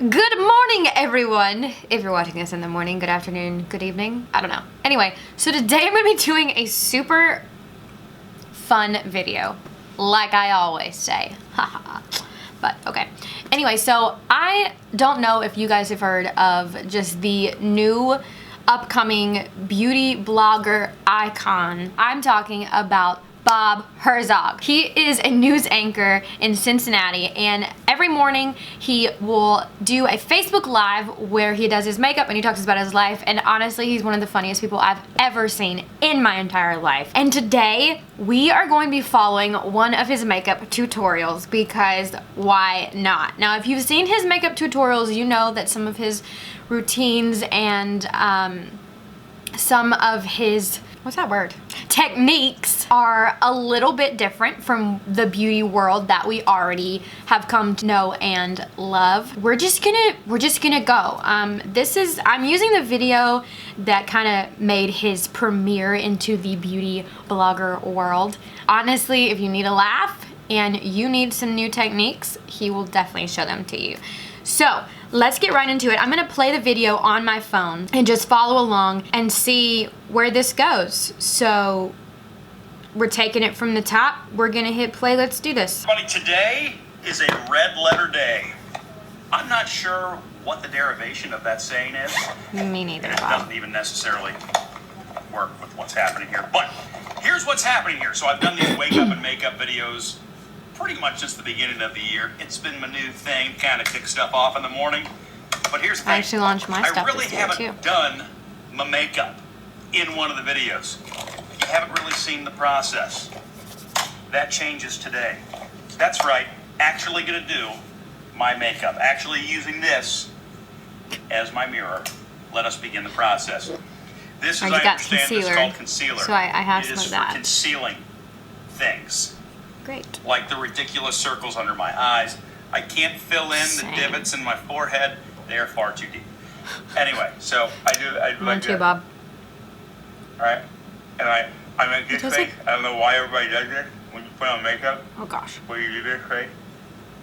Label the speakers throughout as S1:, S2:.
S1: Good morning, everyone. If you're watching this in the morning, good afternoon, good evening, I don't know. Anyway, so today I'm gonna be doing a super fun video, like I always say. Haha. But okay. Anyway, so I don't know if you guys have heard of just the new upcoming beauty blogger icon. I'm talking about Bob Herzog. He is a news anchor in Cincinnati, and every morning he will do a Facebook Live where he does his makeup and he talks about his life, and honestly, he's one of the funniest people I've ever seen in my entire life. And today, we are going to be following one of his makeup tutorials because why not? Now, if you've seen his makeup tutorials, you know that some of his routines and some of his, what's that word? Techniques are a little bit different from the beauty world that we already have come to know and love. We're just gonna go. I'm using the video that kind of made his premiere into the beauty blogger world. Honestly, if you need a laugh and you need some new techniques, he will definitely show them to you. So let's get right into it. I'm gonna play the video on my phone and just follow along and see where this goes. So we're taking it from the top. We're gonna hit play. Let's do this.
S2: Everybody, today is a red letter day. I'm not sure what the derivation of that saying is.
S1: Me neither,
S2: And it
S1: Bob.
S2: doesn't even necessarily work with what's happening here. But here's what's happening here. So I've done these wake up and makeup videos pretty much since the beginning of the year. It's been my new thing, kind of kick stuff off in the morning. But here's the thing.
S1: I actually launched my stuff
S2: I really
S1: this year,
S2: haven't
S1: too.
S2: done my makeup in one of the videos. You haven't really seen the process. That changes today. That's right, actually gonna do my makeup. Actually using this as my mirror. Let us begin the process. This, as I understand, is called concealer.
S1: So I have some of
S2: It is
S1: that.
S2: for concealing things.
S1: Great.
S2: Like the ridiculous circles under my eyes. I can't fill in
S1: Same.
S2: the divots in my forehead. They are far too deep. Anyway, so I do
S1: Mine
S2: like
S1: too,
S2: that.
S1: Bob.
S2: All right, and I make this
S1: does
S2: face.
S1: it?
S2: I don't know why everybody does this when you put on makeup.
S1: Oh gosh.
S2: When you do this, right?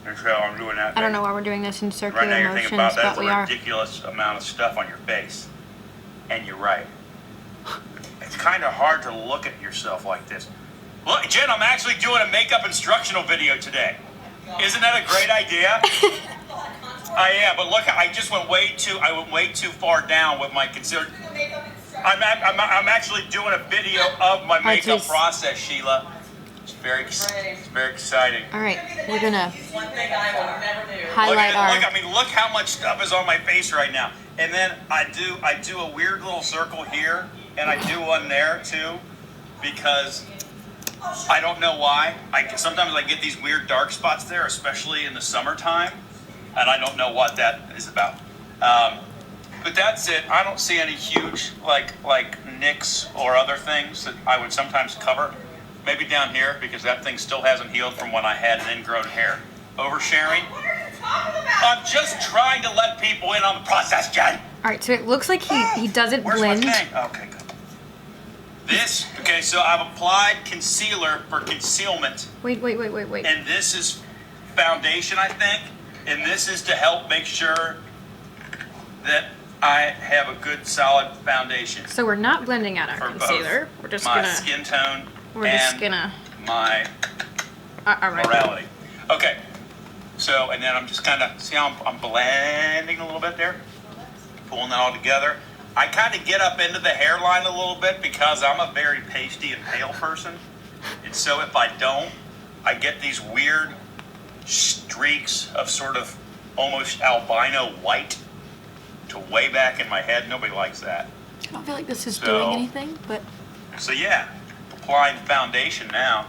S2: And so I'm doing that.
S1: I don't know why we're doing this in
S2: Right
S1: circular
S2: now you're thinking
S1: motions,
S2: about that's
S1: but
S2: a
S1: we are.
S2: ridiculous amount of stuff on your face, and you're right. It's kind of hard to look at yourself like this. Look, Jen, I'm actually doing a makeup instructional video today. Isn't that a great idea? I am, but look, I went way too far down with my concealer. I'm actually doing a video of my makeup process, Sheila. It's very exciting.
S1: All right, we're gonna
S3: One thing I will never do.
S1: highlight
S2: Look how much stuff is on my face right now. And then I do a weird little circle here, and I do one there too, because I don't know why. Sometimes I get these weird dark spots there, especially in the summertime, and I don't know what that is about. But that's it. I don't see any huge like nicks or other things that I would sometimes cover. Maybe down here, because that thing still hasn't healed from when I had an ingrown hair. Oversharing. I'm just trying to let people in on the process, Jen.
S1: All right, so it looks like he doesn't
S2: Where's
S1: blend.
S2: my thing? Okay, good. Okay, so I've applied concealer for concealment.
S1: Wait.
S2: And this is foundation, I think. And this is to help make sure that I have a good, solid foundation.
S1: So we're not blending out our
S2: For
S1: concealer.
S2: both
S1: We're just
S2: my
S1: gonna.
S2: skin tone
S1: We're just
S2: and
S1: gonna.
S2: my
S1: All right.
S2: morality. Okay, so, and then I'm just kind of, see how I'm blending a little bit there? Pulling that all together. I kind of get up into the hairline a little bit because I'm a very pasty and pale person. And so if I don't, I get these weird streaks of sort of almost albino white to way back in my head. Nobody likes that.
S1: I don't feel like this is
S2: So-
S1: doing anything, but
S2: So yeah, applying foundation now.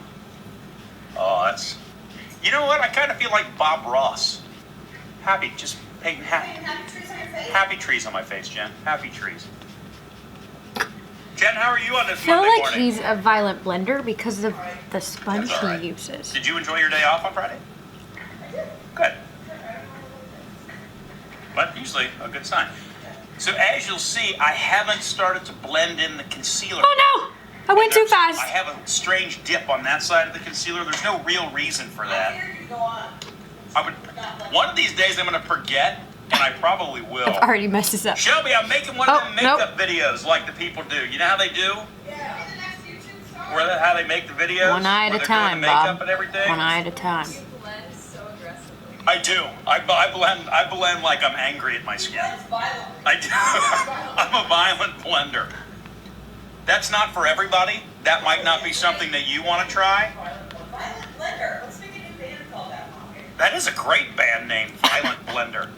S2: Oh, that's, you know what? I kind of feel like Bob Ross. Happy, just painting happy trees on my face, Jen. Happy trees. Jen, how are you on this
S1: I feel
S2: Monday
S1: like
S2: morning?
S1: he's a violent blender because of the sponge
S2: That's all right.
S1: he uses.
S2: Did you enjoy your day off on Friday? Good. But usually a good sign. So as you'll see, I haven't started to blend in the concealer.
S1: Oh no! I went too fast.
S2: I have a strange dip on that side of the concealer. There's no real reason for that. One of these days I'm going to forget, and when I probably will.
S1: I've already messed this up.
S2: Shelby, I'm making one of
S1: Oh,
S2: them makeup videos like the people do. You know how they do?
S3: Yeah.
S2: How they make the videos?
S1: One eye at
S2: where
S1: a
S2: they're doing
S1: time,
S2: the makeup
S1: Bob.
S2: and everything?
S1: One eye at a time.
S3: You blend so aggressively.
S2: I do. I blend like I'm angry at my skin.
S3: That's violent.
S2: I do. I'm a violent blender. That's not for everybody. That might not be something that you want to try.
S3: Violent blender. Let's make a new band called that.
S2: That is a great band name, Violent Blender.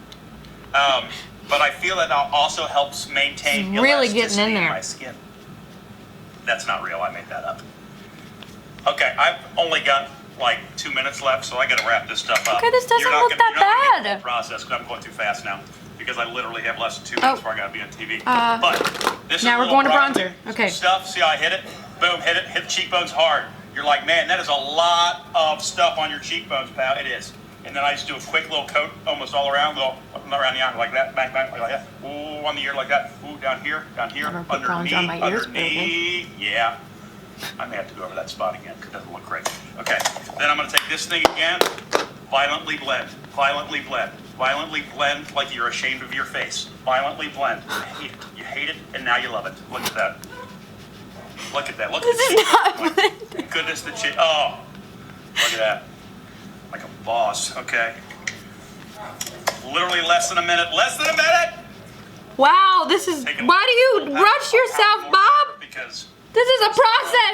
S2: But I feel that also helps maintain
S1: It's really
S2: elasticity
S1: getting in there.
S2: my skin. That's not real. I made that up. Okay, I've only got like 2 minutes left, so I got to wrap this stuff up.
S1: Okay, this doesn't
S2: You're not
S1: look
S2: gonna-
S1: that
S2: you're not gonna get
S1: bad.
S2: the full process because I'm going too fast now because I literally have less than 2 minutes before I got to be on TV.
S1: Uh,
S2: but this
S1: now
S2: is
S1: we're
S2: a
S1: going to
S2: little
S1: bronzer. Okay.
S2: Stuff. See how I hit it? Boom, hit it. Hit the cheekbones hard. You're like, man, that is a lot of stuff on your cheekbones, pal. It is. And then I just do a quick little coat almost all around, go around the eye like that, bang, bang, like that. Ooh, on the ear like that. Ooh, down here,
S1: I'm gonna put
S2: underneath,
S1: bronzer on my ears,
S2: underneath. Yeah. I may have to go over that spot again because it doesn't look great. Okay, then I'm going to take this thing again, violently blend, violently blend, violently blend like you're ashamed of your face. Violently blend. You hate it, and now you love it. Look at that. Look at that. Look at
S1: This
S2: the
S1: is
S2: cheek.
S1: not blending.
S2: Goodness, the cheek. Oh, look at that. Like a boss. Okay. Literally less than a minute. Less than a minute.
S1: Wow, this is.
S2: Taking
S1: Why do you
S2: a half-
S1: rush
S2: a half
S1: yourself,
S2: more
S1: Bob?
S2: Because
S1: This is a
S2: you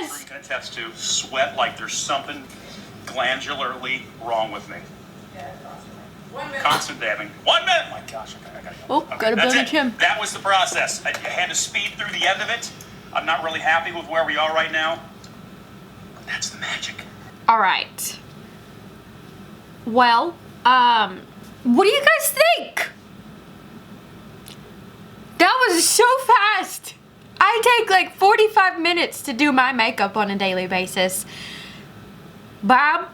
S1: process.
S2: can attest to sweat like there's something glandularly wrong with me.
S3: Yeah, constantly. 1 minute.
S2: Constant dabbing. 1 minute. My gosh, okay, I gotta go.
S1: Oh, gotta
S2: that's
S1: build a
S2: it.
S1: chin.
S2: That was the process. I had to speed through the end of it. I'm not really happy with where we are right now. But that's the magic.
S1: All right. Well, what do you guys think? That was so fast. I take like 45 minutes to do my makeup on a daily basis. Bob,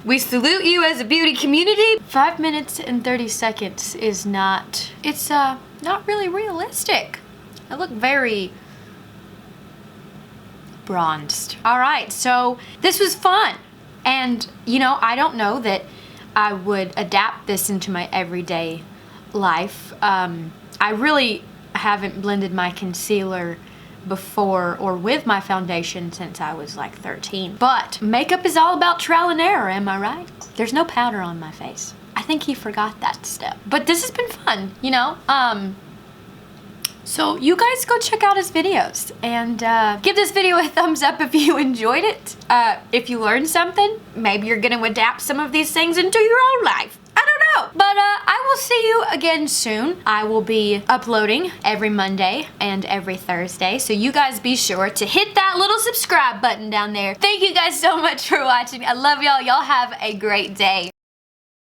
S1: we salute you as a beauty community. 5 minutes and 30 seconds is not, it's not really realistic. I look very bronzed. All right, so this was fun. And, you know, I don't know that I would adapt this into my everyday life. I really haven't blended my concealer before or with my foundation since I was like 13. But makeup is all about trial and error, am I right? There's no powder on my face. I think he forgot that step. But this has been fun, you know? So you guys go check out his videos and give this video a thumbs up if you enjoyed it. If you learned something, maybe you're gonna adapt some of these things into your own life. I don't know. But I will see you again soon. I will be uploading every Monday and every Thursday. So you guys be sure to hit that little subscribe button down there. Thank you guys so much for watching. I love y'all. Y'all have a great day.